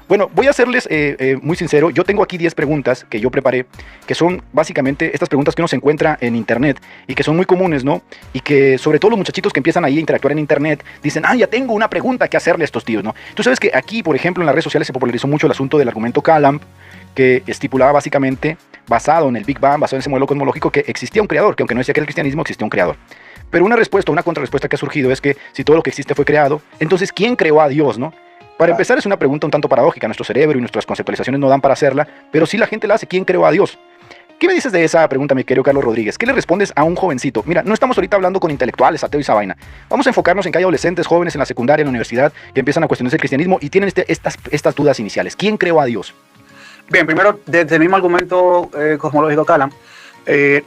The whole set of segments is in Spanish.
Bueno, voy a serles muy sincero. Yo tengo aquí 10 preguntas que yo preparé, que son básicamente estas preguntas que uno se encuentra en internet y que son muy comunes, ¿no? Y que sobre todo los muchachitos que empiezan ahí a interactuar en internet dicen, ya tengo una pregunta que hacerle a estos tíos, ¿no? Tú sabes que aquí, por ejemplo, en las redes sociales se popularizó mucho el asunto del argumento Kalam, que estipulaba básicamente, basado en el Big Bang, basado en ese modelo cosmológico, que existía un creador, que aunque no decía que era el cristianismo, existía un creador. Pero una respuesta, una contrarrespuesta que ha surgido es que si todo lo que existe fue creado, entonces ¿quién creó a Dios, no? Para empezar, es una pregunta un tanto paradójica. Nuestro cerebro y nuestras conceptualizaciones no dan para hacerla, pero sí la gente la hace. ¿Quién creó a Dios? ¿Qué me dices de esa pregunta, mi querido Carlos Rodríguez? ¿Qué le respondes a un jovencito? Mira, no estamos ahorita hablando con intelectuales, ateos y esa vaina. Vamos a enfocarnos en que hay adolescentes, jóvenes en la secundaria, en la universidad, que empiezan a cuestionarse el cristianismo y tienen estas dudas iniciales. ¿Quién creó a Dios? Bien, primero, desde el mismo argumento cosmológico Kalam,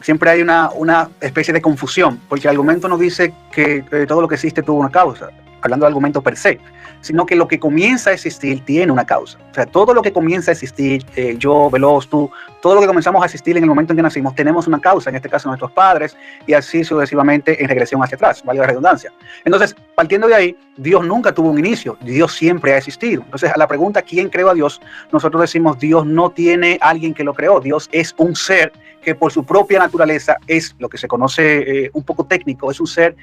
siempre hay una especie de confusión, porque el argumento no dice que todo lo que existe tuvo una causa, hablando del argumento per se, sino que lo que comienza a existir tiene una causa. O sea, todo lo que comienza a existir, yo, Veloz, tú, todo lo que comenzamos a existir en el momento en que nacimos, tenemos una causa, en este caso nuestros padres, y así sucesivamente en regresión hacia atrás, valga la redundancia. Entonces, partiendo de ahí, Dios nunca tuvo un inicio, Dios siempre ha existido. Entonces, a la pregunta, ¿quién creó a Dios? Nosotros decimos, Dios no tiene alguien que lo creó, Dios es un ser que por su propia naturaleza es lo que se conoce un poco técnico, es un ser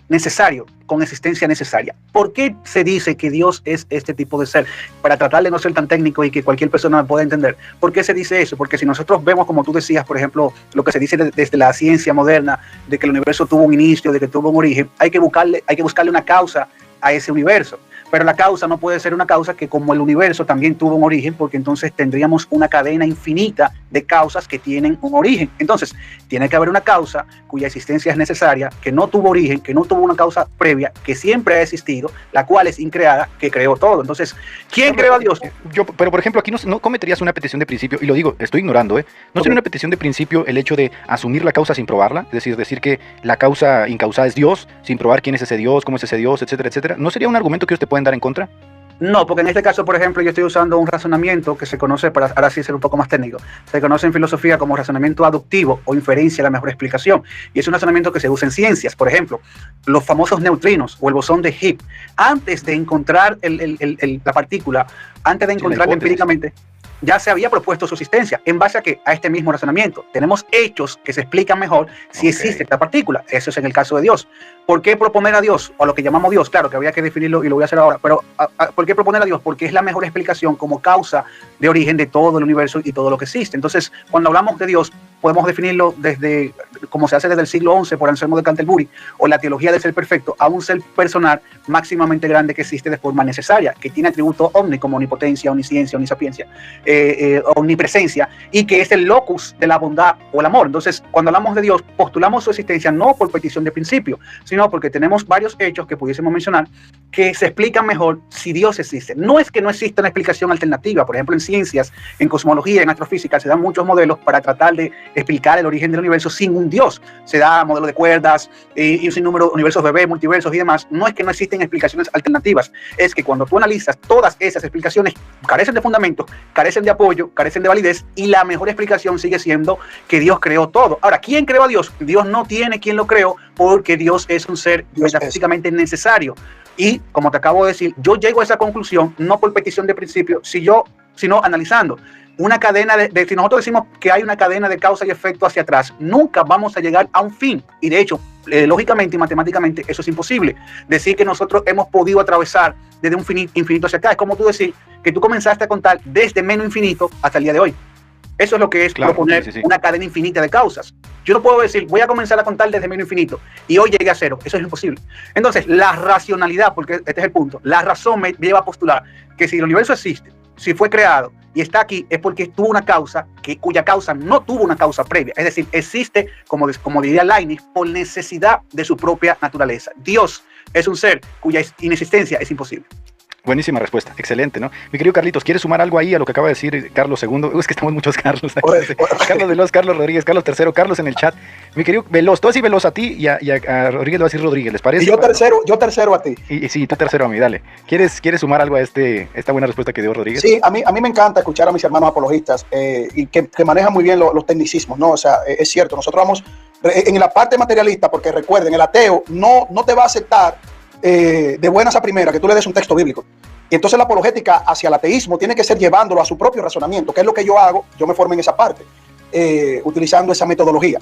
necesario, con existencia necesaria. ¿Por qué se dice que Dios es este tipo de ser? Para tratar de no ser tan técnico y que cualquier persona me pueda entender. ¿Por qué se dice eso? Porque si nosotros vemos, como tú decías, por ejemplo, lo que se dice desde la ciencia moderna, de que el universo tuvo un inicio, de que tuvo un origen, hay que buscarle una causa a ese universo. Pero la causa no puede ser una causa que, como el universo también tuvo un origen, porque entonces tendríamos una cadena infinita de causas que tienen un origen. Entonces, tiene que haber una causa cuya existencia es necesaria, que no tuvo origen, que no tuvo una causa previa, que siempre ha existido, la cual es increada, que creó todo. Entonces, ¿quién creó a Dios? Pero, por ejemplo, aquí no cometerías una petición de principio, y lo digo, estoy ignorando, ¿no sería una petición de principio el hecho de asumir la causa sin probarla? Es decir que la causa incausada es Dios, sin probar quién es ese Dios, cómo es ese Dios, etcétera, etcétera. ¿No sería un argumento que ellos te pueden dar en contra? No, porque en este caso, por ejemplo, yo estoy usando un razonamiento que se conoce, para ahora sí ser un poco más técnico, se conoce en filosofía como razonamiento aductivo o inferencia, la mejor explicación. Y es un razonamiento que se usa en ciencias. Por ejemplo, los famosos neutrinos o el bosón de Higgs, antes de encontrar la partícula, antes de encontrarla empíricamente, ya se había propuesto su existencia. ¿En base a qué? A este mismo razonamiento. Tenemos hechos que se explican mejor si existe esta partícula. Eso es en el caso de Dios. ¿Por qué proponer a Dios, o a lo que llamamos Dios? Claro que había que definirlo y lo voy a hacer ahora, pero ¿por qué proponer a Dios? Porque es la mejor explicación como causa de origen de todo el universo y todo lo que existe. Entonces, cuando hablamos de Dios, podemos definirlo desde, como se hace desde el siglo XI por Anselmo de Canterbury, o la teología del ser perfecto, a un ser personal máximamente grande que existe de forma necesaria, que tiene atributos omni, como omnipotencia, omnisciencia, omnisapiencia, omnipresencia, y que es el locus de la bondad o el amor. Entonces, cuando hablamos de Dios, postulamos su existencia no por petición de principio, sino porque tenemos varios hechos que pudiésemos mencionar que se explican mejor si Dios existe. No es que no exista una explicación alternativa. Por ejemplo, en ciencias, en cosmología, en astrofísica, se dan muchos modelos para tratar de explicar el origen del universo sin un Dios. Se da modelo de cuerdas y un sinnúmero de universos bebés, multiversos y demás. No es que no existen explicaciones alternativas, es que cuando tú analizas todas esas explicaciones, carecen de fundamento, carecen de apoyo, carecen de validez, y la mejor explicación sigue siendo que Dios creó todo. Ahora, ¿quién creó a Dios? Dios no tiene quien lo creó, porque Dios es un ser metafísicamente necesario. Y, como te acabo de decir, yo llego a esa conclusión no por petición de principio, sino analizando una cadena si nosotros decimos que hay una cadena de causa y efecto hacia atrás, nunca vamos a llegar a un fin. Y de hecho, lógicamente y matemáticamente, eso es imposible. Decir que nosotros hemos podido atravesar desde un infinito hacia acá, es como tú decir que tú comenzaste a contar desde menos infinito hasta el día de hoy. Eso es lo que es proponer una cadena infinita de causas. Yo no puedo decir, voy a comenzar a contar desde menos infinito y hoy llegué a cero. Eso es imposible. Entonces, la racionalidad, porque este es el punto, la razón me lleva a postular que si el universo existe, si fue creado y está aquí, es porque tuvo una causa cuya causa no tuvo una causa previa. Es decir, existe, como diría Leibniz, por necesidad de su propia naturaleza. Dios es un ser cuya inexistencia es imposible. Buenísima respuesta, excelente, ¿no? Mi querido Carlitos, ¿quieres sumar algo ahí a lo que acaba de decir Carlos II? Es que estamos muchos Carlos. Carlos Veloz, Carlos Rodríguez, Carlos III, Carlos en el chat. Mi querido Veloz, tú vas a decir Veloz a ti y a Rodríguez le vas a decir Rodríguez, ¿les parece? Y yo tercero a ti. Y sí, tú tercero a mí, dale. ¿Quieres sumar algo a esta buena respuesta que dio Rodríguez? Sí, a mí me encanta escuchar a mis hermanos apologistas y que manejan muy bien los tecnicismos, ¿no? O sea, es cierto, nosotros vamos en la parte materialista, porque recuerden, el ateo no te va a aceptar de buenas a primeras que tú le des un texto bíblico. Y entonces la apologética hacia el ateísmo tiene que ser llevándolo a su propio razonamiento, que es lo que yo hago. Yo me formé en esa parte, utilizando esa metodología.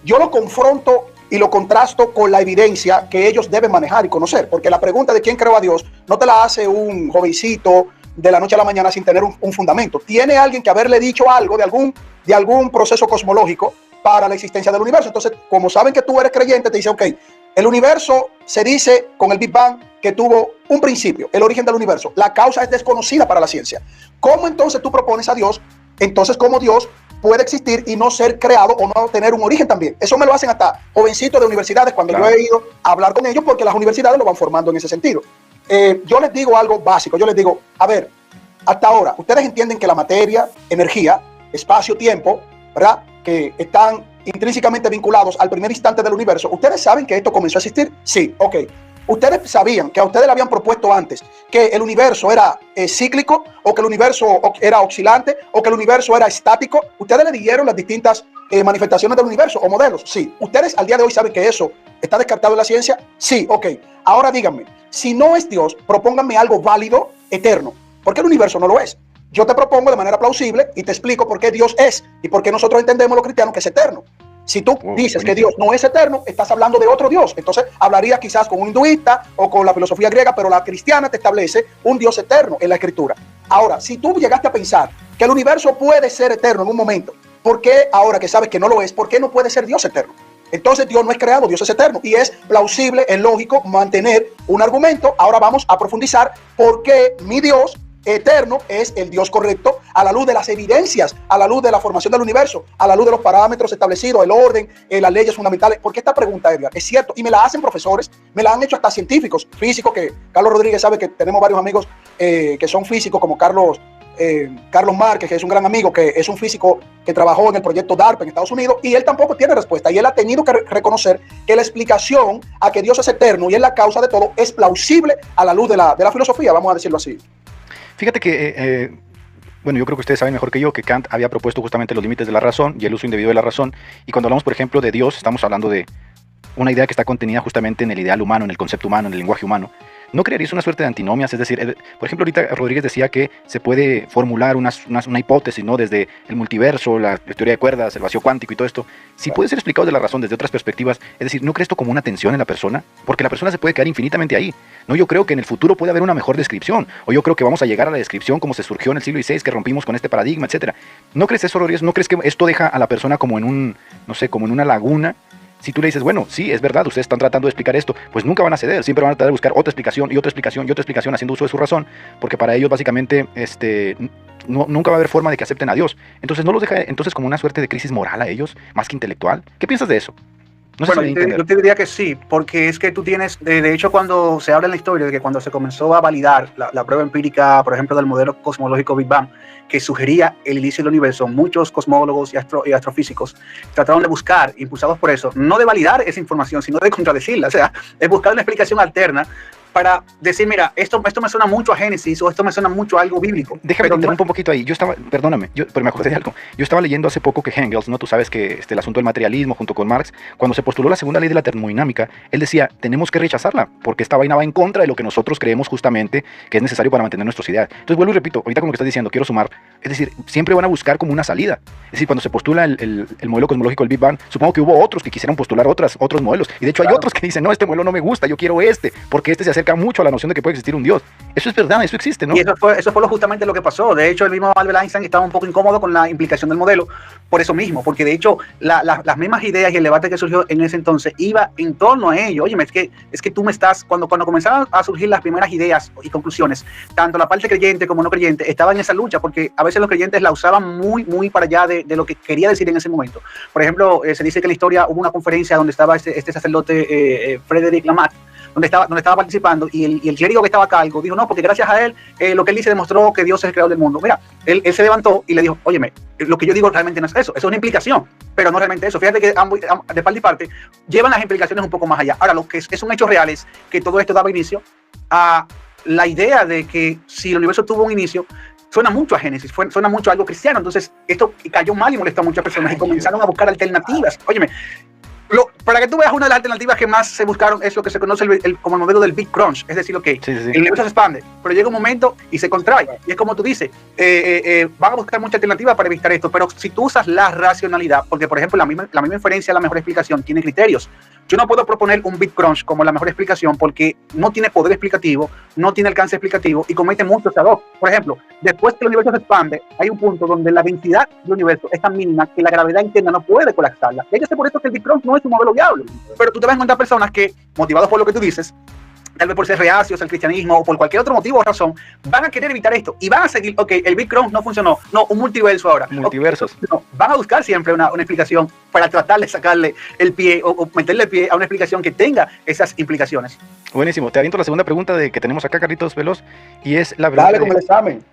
Yo lo confronto y lo contrasto con la evidencia que ellos deben manejar y conocer, porque la pregunta de quién creó a Dios no te la hace un jovencito de la noche a la mañana sin tener un fundamento. Tiene alguien que haberle dicho algo de algún proceso cosmológico para la existencia del universo. Entonces, como saben que tú eres creyente, te dice, ok, el universo se dice con el Big Bang que tuvo un principio, el origen del universo. La causa es desconocida para la ciencia. ¿Cómo entonces tú propones a Dios? Entonces, ¿cómo Dios puede existir y no ser creado o no tener un origen también? Eso me lo hacen hasta jovencitos de universidades cuando yo he ido a hablar con ellos, porque las universidades lo van formando en ese sentido. Yo les digo algo básico. Yo les digo, a ver, hasta ahora, ustedes entienden que la materia, energía, espacio, tiempo, ¿verdad?, que están intrínsecamente vinculados al primer instante del universo. ¿Ustedes saben que esto comenzó a existir? Sí, ok. ¿Ustedes sabían que a ustedes le habían propuesto antes que el universo era cíclico, o que el universo era oscilante, o que el universo era estático? ¿Ustedes le dieron las distintas manifestaciones del universo o modelos? Sí. ¿Ustedes al día de hoy saben que eso está descartado en la ciencia? Sí, ok. Ahora díganme, si no es Dios, propónganme algo válido, eterno. ¿Por qué el universo no lo es? Yo te propongo de manera plausible y te explico por qué Dios es y por qué nosotros entendemos los cristianos que es eterno. Si tú dices que Dios no es eterno, estás hablando de otro Dios. Entonces hablarías quizás con un hinduista o con la filosofía griega, pero la cristiana te establece un Dios eterno en la escritura. Ahora, si tú llegaste a pensar que el universo puede ser eterno en un momento, ¿por qué ahora que sabes que no lo es, por qué no puede ser Dios eterno? Entonces Dios no es creado, Dios es eterno, y es plausible, es lógico mantener un argumento. Ahora vamos a profundizar por qué mi Dios eterno es el Dios correcto, a la luz de las evidencias, a la luz de la formación del universo, a la luz de los parámetros establecidos, el orden, las leyes fundamentales. ¿Por qué esta pregunta, Edgar? Es cierto, y me la hacen profesores, me la han hecho hasta científicos, físicos, que Carlos Rodríguez sabe que tenemos varios amigos que son físicos, como Carlos Márquez, que es un gran amigo, que es un físico que trabajó en el proyecto DARPA en Estados Unidos, y él tampoco tiene respuesta, y él ha tenido que reconocer que la explicación a que Dios es eterno y es la causa de todo es plausible a la luz de la filosofía, vamos a decirlo así. Fíjate que, bueno, yo creo que ustedes saben mejor que yo que Kant había propuesto justamente los límites de la razón y el uso indebido de la razón. Y cuando hablamos, por ejemplo, de Dios, estamos hablando de una idea que está contenida justamente en el ideal humano, en el concepto humano, en el lenguaje humano. ¿No crearías una suerte de antinomias? Es decir, por ejemplo, ahorita Rodríguez decía que se puede formular una hipótesis, ¿no?, desde el multiverso, la teoría de cuerdas, el vacío cuántico y todo esto. Si puede ser explicado de la razón desde otras perspectivas, es decir, ¿no crees esto como una tensión en la persona? Porque la persona se puede quedar infinitamente ahí. No, yo creo que en el futuro puede haber una mejor descripción, o yo creo que vamos a llegar a la descripción como se surgió en el siglo XVI, que rompimos con este paradigma, etcétera. ¿No crees eso, Rodríguez? ¿No crees que esto deja a la persona como en un, no sé, como en una laguna? Si tú le dices, bueno, sí, es verdad, ustedes están tratando de explicar esto, pues nunca van a ceder, siempre van a tratar de buscar otra explicación y otra explicación y otra explicación haciendo uso de su razón, porque para ellos básicamente nunca va a haber forma de que acepten a Dios. Entonces, ¿no los deja entonces como una suerte de crisis moral a ellos, más que intelectual? ¿Qué piensas de eso? No sé, bueno, yo te diría que sí, porque es que tú tienes, de hecho, cuando se habla en la historia de que cuando se comenzó a validar la prueba empírica, por ejemplo, del modelo cosmológico Big Bang, que sugería el inicio del universo, muchos cosmólogos y astrofísicos trataron de buscar, impulsados por eso, no de validar esa información, sino de contradecirla, o sea, es buscar una explicación alterna para decir, mira, esto me suena mucho a Génesis, o esto me suena mucho a algo bíblico. Déjame te interrumpo un poquito ahí. Yo estaba, perdóname, pero me acordé de algo. Yo estaba leyendo hace poco que Engels, ¿no? Tú sabes que el asunto del materialismo junto con Marx, cuando se postuló la segunda ley de la termodinámica, él decía, tenemos que rechazarla, porque esta vaina va en contra de lo que nosotros creemos justamente que es necesario para mantener nuestras ideas. Entonces vuelvo y repito, ahorita con lo que estás diciendo, quiero sumar, es decir, siempre van a buscar como una salida. Es decir, cuando se postula el modelo cosmológico del Big Bang, supongo que hubo otros que quisieran postular otros modelos. Y de hecho hay otros que dicen, no, este modelo no me gusta, yo quiero porque este se acerca mucho a la noción de que puede existir un Dios. Eso es verdad, eso existe, ¿no? Y eso fue justamente lo que pasó. De hecho, el mismo Albert Einstein estaba un poco incómodo con la implicación del modelo por eso mismo, porque de hecho las mismas ideas y el debate que surgió en ese entonces iba en torno a ello. Oye, es que tú me estás, cuando comenzaron a surgir las primeras ideas y conclusiones, tanto la parte creyente como no creyente estaba en esa lucha, porque a veces los creyentes la usaban muy para allá de lo que quería decir en ese momento. Por ejemplo, se dice que en la historia hubo una conferencia donde estaba este sacerdote Frederick Lamarck, donde estaba participando, y el clérigo que estaba a cargo dijo, no, porque gracias a él, lo que él dice demostró que Dios es el creador del mundo. Mira, él se levantó y le dijo, óyeme, lo que yo digo realmente no es eso es una implicación, pero no realmente eso. Fíjate que de parte y parte llevan las implicaciones un poco más allá. Ahora, lo que es un hecho real es que todo esto daba inicio a la idea de que si el universo tuvo un inicio, suena mucho a Génesis, suena mucho a algo cristiano. Entonces, esto cayó mal y molestó a muchas personas y comenzaron a buscar alternativas. Óyeme, Para que tú veas, una de las alternativas que más se buscaron es lo que se conoce como el modelo del Big Crunch. Es decir, el universo se expande, pero llega un momento y se contrae. Y es como tú dices, van a buscar muchas alternativas para evitar esto. Pero si tú usas la racionalidad, porque por ejemplo la misma inferencia, la mejor explicación, tiene criterios. Yo no puedo proponer un Big Crunch como la mejor explicación porque no tiene poder explicativo, no tiene alcance explicativo y comete muchos errores. Por ejemplo, después que el universo se expande, hay un punto donde la densidad del universo es tan mínima que la gravedad interna no puede colapsarla. Y yo sé por eso que el Big Crunch no es un modelo viable. Pero tú te vas a encontrar personas que, motivados por lo que tú dices, tal vez por ser reacios al cristianismo o por cualquier otro motivo o razón, van a querer evitar esto y van a seguir, el Big Crunch no funcionó, no, un multiverso ahora. Multiversos. No, van a buscar siempre una explicación para tratar de sacarle el pie o meterle el pie a una explicación que tenga esas implicaciones. Buenísimo. Te aviento la segunda pregunta que tenemos acá, Carlitos Veloz, y es la verdad. Dale con el examen.